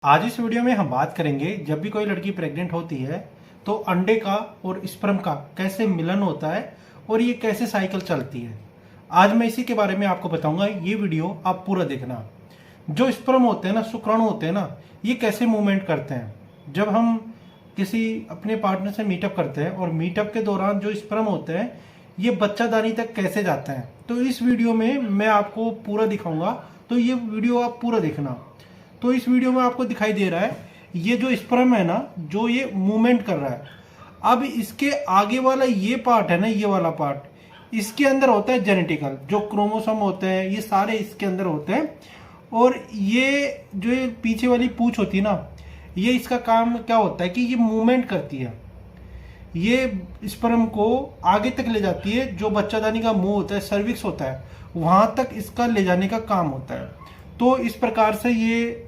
आज इस वीडियो में हम बात करेंगे जब भी कोई लड़की प्रेग्नेंट होती है तो अंडे का और स्पर्म का कैसे मिलन होता है और ये कैसे साइकिल चलती है। आज मैं इसी के बारे में आपको बताऊंगा। ये वीडियो आप पूरा देखना। जो स्पर्म होते हैं ना, शुक्राणु होते हैं ना, ये कैसे मूवमेंट करते हैं। जब हम किसी अपने पार्टनर से मीटअप करते हैं और मीटअप के दौरान जो स्पर्म होते हैं ये बच्चादानी तक कैसे जाते हैं, तो इस वीडियो में मैं आपको पूरा दिखाऊंगा। तो ये वीडियो आप पूरा देखना। तो इस वीडियो में आपको दिखाई दे रहा है ये जो स्पर्म है ना, जो ये मूवमेंट कर रहा है। अब इसके आगे वाला ये पार्ट है ना, ये वाला पार्ट, इसके अंदर होता है जेनेटिकल, जो क्रोमोसोम होते हैं ये सारे इसके अंदर होते हैं। और ये जो ये पीछे वाली पूंछ होती है ना, ये इसका काम क्या होता है कि ये मूवमेंट करती है। ये स्पर्म को आगे तक ले जाती है। जो बच्चादानी का मुंह होता है, सर्विक्स होता है, वहां तक इसका ले जाने का काम होता है। तो इस प्रकार से ये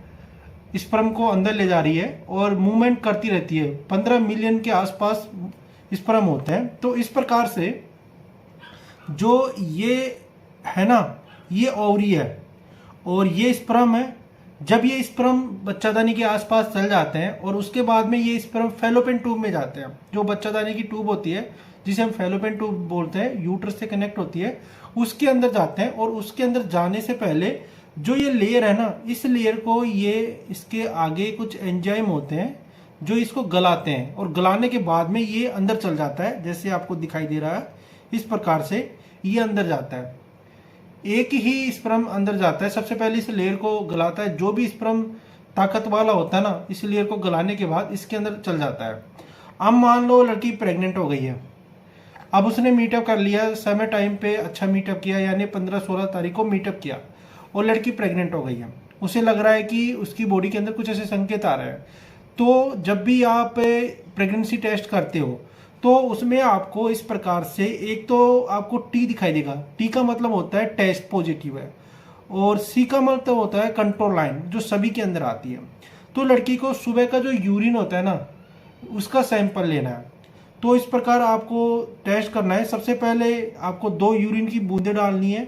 स्पर्म को अंदर ले जा रही है और मूवमेंट करती रहती है। 15 मिलियन के आसपास स्पर्म होते हैं। तो इस प्रकार से जो ये है ना, ये ओवरी है और ये स्पर्म है। जब ये स्पर्म बच्चादानी के आसपास चल जाते हैं और उसके बाद में ये स्पर्म फैलोपियन ट्यूब में जाते हैं। जो बच्चादानी की ट्यूब होती है जिसे हम फैलोपियन ट्यूब बोलते हैं, यूट्रस से कनेक्ट होती है, उसके अंदर जाते हैं। और उसके अंदर जाने से पहले जो ये लेयर है ना, इस लेयर को ये इसके आगे कुछ एंजाइम होते हैं जो इसको गलाते हैं और गलाने के बाद में ये अंदर चल जाता है। जैसे आपको दिखाई दे रहा है इस प्रकार से ये अंदर जाता है। एक ही स्पर्म अंदर जाता है, सबसे पहले इस लेयर को गलाता है। जो भी स्पर्म ताकत वाला होता है ना, इस लेयर को गलाने के बाद इसके अंदर चल जाता है। अब मान लो लड़की प्रेग्नेंट हो गई है। अब उसने मीटअप कर लिया, समय टाइम पे अच्छा मीटअप किया, यानी 15-16 तारीख को मीटअप किया और लड़की प्रेग्नेंट हो गई है। उसे लग रहा है कि उसकी बॉडी के अंदर कुछ ऐसे संकेत आ रहे हैं। तो जब भी आप प्रेगनेंसी टेस्ट करते हो तो उसमें आपको इस प्रकार से एक तो आपको टी दिखाई देगा। टी का मतलब होता है टेस्ट पॉजिटिव है और सी का मतलब होता है कंट्रोल लाइन, जो सभी के अंदर आती है। तो लड़की को सुबह का जो यूरिन होता है ना, उसका सैंपल लेना है। तो इस प्रकार आपको टेस्ट करना है। सबसे पहले आपको 2 यूरिन की बूंदें डालनी है।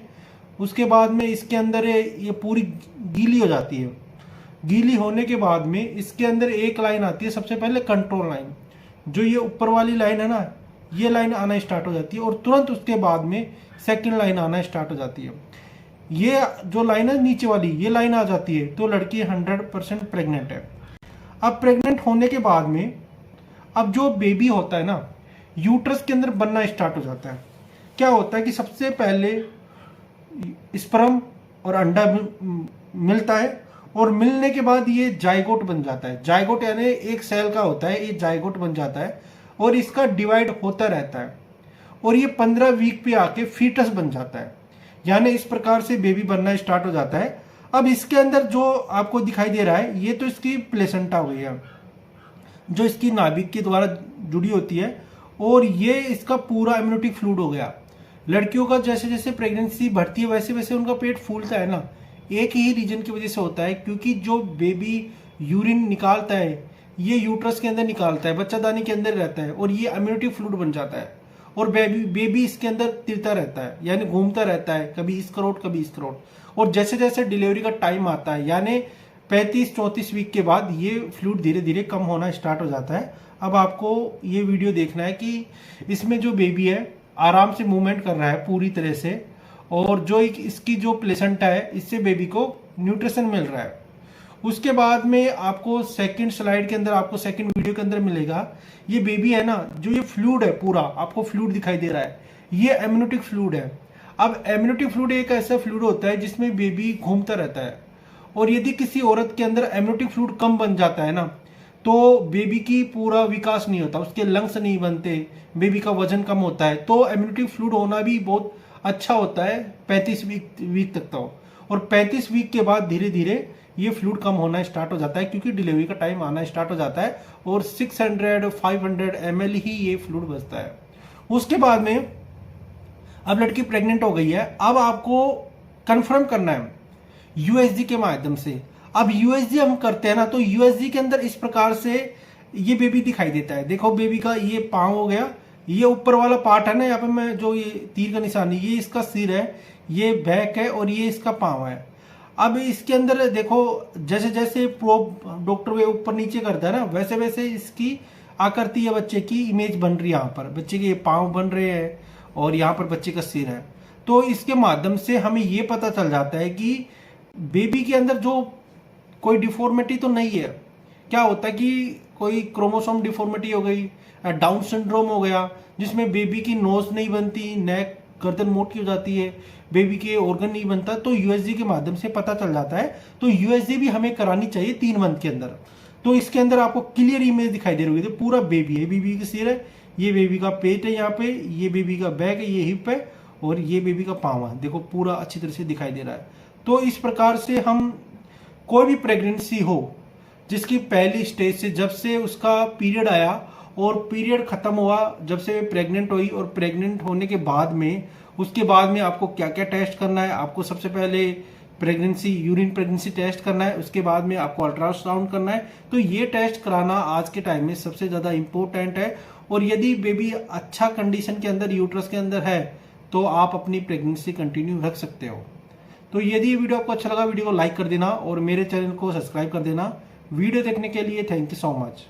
उसके बाद में इसके अंदर ये पूरी गीली हो जाती है। गीली होने के बाद में इसके अंदर एक लाइन आती है, सबसे पहले कंट्रोल लाइन। जो ये ऊपर वाली लाइन है ना, ये लाइन आना स्टार्ट हो जाती है और तुरंत उसके बाद में सेकंड लाइन आना स्टार्ट हो जाती है। ये जो लाइन है नीचे वाली, ये लाइन आ जाती है तो लड़की 100% प्रेग्नेंट है। अब प्रेग्नेंट होने के बाद में अब जो बेबी होता है ना, यूट्रस के अंदर बनना स्टार्ट हो जाता है। क्या होता है कि सबसे पहले स्पर्म और अंडा मिलता है और मिलने के बाद ये जाइगोट बन जाता है। जाइगोट यानी एक सेल का होता है, ये जाइगोट बन जाता है और इसका डिवाइड होता रहता है और ये 15 वीक पे आके फीटस बन जाता है। यानी इस प्रकार से बेबी बनना स्टार्ट हो जाता है। अब इसके अंदर जो आपको दिखाई दे रहा है, ये तो इसकी प्लेसेंटा हो गई है, जो इसकी नाभिक के द्वारा जुड़ी होती है। और ये इसका पूरा एमनियोटिक फ्लूइड हो गया। लड़कियों का जैसे जैसे प्रेगनेंसी बढ़ती है वैसे वैसे उनका पेट फूलता है ना, एक ही रीजन की वजह से होता है। क्योंकि जो बेबी यूरिन निकालता है ये यूट्रस के अंदर निकालता है, बच्चादानी के अंदर रहता है और ये एमनियोटिक फ्लूइड बन जाता है और बेबी इसके अंदर तिरता रहता है, यानी घूमता रहता है, कभी इस करोट कभी इस करोट। और जैसे जैसे डिलीवरी का टाइम आता है, यानी 35-34 वीक के बाद ये फ्लूइड धीरे धीरे कम होना स्टार्ट हो जाता है। अब आपको ये वीडियो देखना है कि इसमें जो बेबी है आराम से मूवमेंट कर रहा है पूरी तरह से, और जो इसकी जो प्लेसेंटा है इससे बेबी को न्यूट्रिशन मिल रहा है। उसके बाद में आपको सेकंड स्लाइड के अंदर, आपको सेकंड वीडियो के अंदर मिलेगा, ये बेबी है ना, जो ये फ्लूइड है पूरा आपको फ्लूइड दिखाई दे रहा है, ये एमनियोटिक फ्लूइड है। अब एमनियोटिक फ्लूइड एक ऐसा फ्लूइड होता है जिसमें बेबी घूमता रहता है। और यदि किसी औरत के अंदर एमनियोटिक फ्लूइड कम बन जाता है ना, तो बेबी की पूरा विकास नहीं होता, उसके लंग्स नहीं बनते, बेबी का वजन कम होता है। तो एमनियोटिक फ्लूइड होना भी बहुत अच्छा होता है 35 वीक तक। तो और 35 वीक के बाद धीरे धीरे ये फ्लूइड कम होना स्टार्ट हो जाता है, क्योंकि डिलीवरी का टाइम आना स्टार्ट हो जाता है और 600-500 ml ही ये फ्लूइड बचता है। उसके बाद में अब लड़की प्रेग्नेंट हो गई है। अब आपको कंफर्म करना है यूएसजी के माध्यम से। अब यूएसजी हम करते हैं ना, तो यूएसजी के अंदर इस प्रकार से ये बेबी दिखाई देता है। देखो बेबी का ये पांव हो गया, ये ऊपर वाला पार्ट है ना, यहाँ पे मैं जो ये तीर का निशान है, ये इसका सिर है, ये बैक है और ये इसका पांव है। अब इसके अंदर देखो, जैसे जैसे प्रोब डॉक्टर वे ऊपर नीचे करता है ना, वैसे वैसे इसकी आकृति या बच्चे की इमेज बन रही है। यहाँ पर बच्चे के पाँव बन रहे हैं और यहाँ पर बच्चे का सिर है। तो इसके माध्यम से हमें ये पता चल जाता है कि बेबी के अंदर जो कोई डिफॉर्मिटी तो नहीं है। क्या होता है कि कोई क्रोमोसोम डिफॉर्मिटी हो गई, डाउन सिंड्रोम हो गया, जिसमें बेबी की नोज नहीं बनती, नेक गर्दन मोटी हो जाती है, बेबी के ऑर्गन नहीं बनता, तो यूएसजी के माध्यम से पता चल जाता है। तो यूएसजी भी हमें करानी चाहिए 3 मंथ के अंदर। तो इसके अंदर आपको क्लियर इमेज दिखाई दे रही होगी। तो पूरा बेबी है, बेबी का सिर है, ये बेबी का पेट है, यहाँ पे ये बेबी का बैक है, ये हिप है और ये बेबी का पाँव है। देखो पूरा अच्छी तरह से दिखाई दे रहा है। तो इस प्रकार से हम कोई भी प्रेगनेंसी हो जिसकी पहली स्टेज से, जब से उसका पीरियड आया और पीरियड खत्म हुआ, जब से प्रेग्नेंट हुई और प्रेग्नेंट होने के बाद में, उसके बाद में आपको क्या क्या टेस्ट करना है। आपको सबसे पहले यूरिन प्रेगनेंसी टेस्ट करना है, उसके बाद में आपको अल्ट्रासाउंड करना है। तो ये टेस्ट कराना आज के टाइम में सबसे ज्यादा इंपॉर्टेंट है। और यदि बेबी अच्छा कंडीशन के अंदर यूट्रस के अंदर है तो आप अपनी प्रेगनेंसी कंटिन्यू रख सकते हो। तो यदि ये वीडियो आपको अच्छा लगा, वीडियो को लाइक कर देना और मेरे चैनल को सब्सक्राइब कर देना। वीडियो देखने के लिए थैंक यू सो मच।